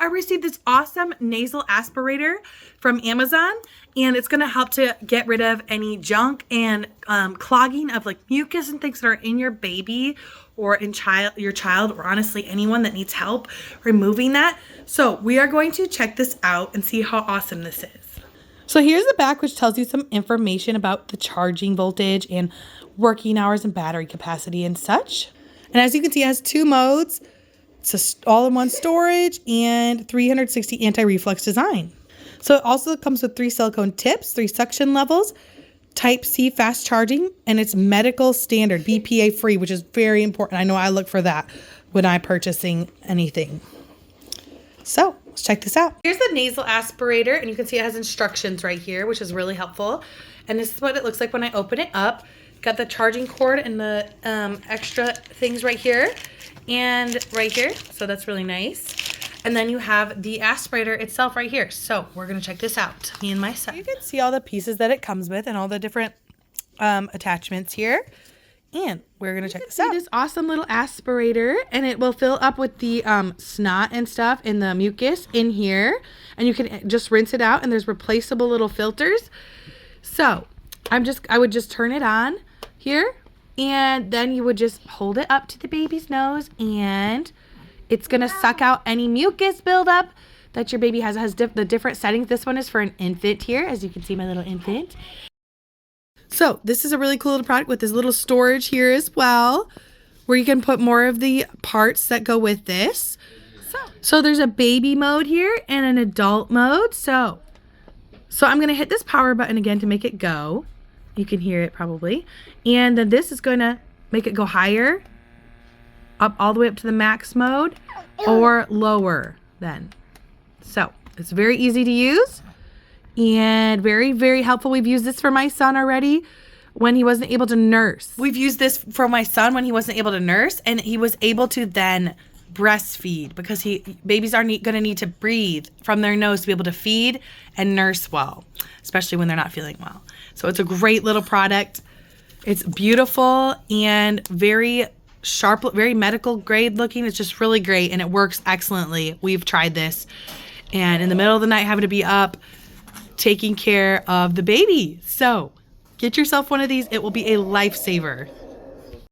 I received this awesome nasal aspirator from Amazon, and it's going to help to get rid of any junk and clogging of like mucus and things that are in your baby or in your child, or honestly anyone that needs help removing that. So we are going to check this out and see how awesome this is. So here's the back, which tells you some information about the charging voltage and working hours and battery capacity and such. And as you can see, it has 2 modes. It's all-in-one storage and 360 anti-reflux design. So it also comes with 3 silicone tips, 3 suction levels, Type-C fast charging, and it's medical standard, BPA free, which is very important. I know I look for that when I'm purchasing anything. So let's check this out. Here's the nasal aspirator, and you can see it has instructions right here, which is really helpful. And this is what it looks like when I open it up. Got the charging cord and the extra things right here and right here. So that's really nice. And then you have the aspirator itself right here. So we're going to check this out, me and my son. You can see all the pieces that it comes with and all the different attachments here. And we're going to check this out. This awesome little aspirator, and it will fill up with the snot and stuff and the mucus in here. And you can just rinse it out, and there's replaceable little filters. So I would just turn it on here, and then you would just hold it up to the baby's nose, and it's going to suck out any mucus buildup that your baby has. It has the different settings. This one is for an infant here, as you can see, my little infant. So this is a really cool little product with this little storage here as well, where you can put more of the parts that go with this. So there's a baby mode here and an adult mode. So I'm going to hit this power button again to make it go. You can hear it probably. And then this is going to make it go higher, up all the way up to the max mode, or lower then. So it's very easy to use and very, very helpful. We've used this for my son already when he wasn't able to nurse. We've used this for my son when he wasn't able to nurse, and he was able to then breastfeed, because babies are going to need to breathe from their nose to be able to feed and nurse well, especially when they're not feeling well. So it's a great little product. It's beautiful and very sharp, very medical grade looking. It's just really great, and it works excellently. We've tried this, and in the middle of the night having to be up taking care of the baby. So get yourself one of these. It will be a lifesaver.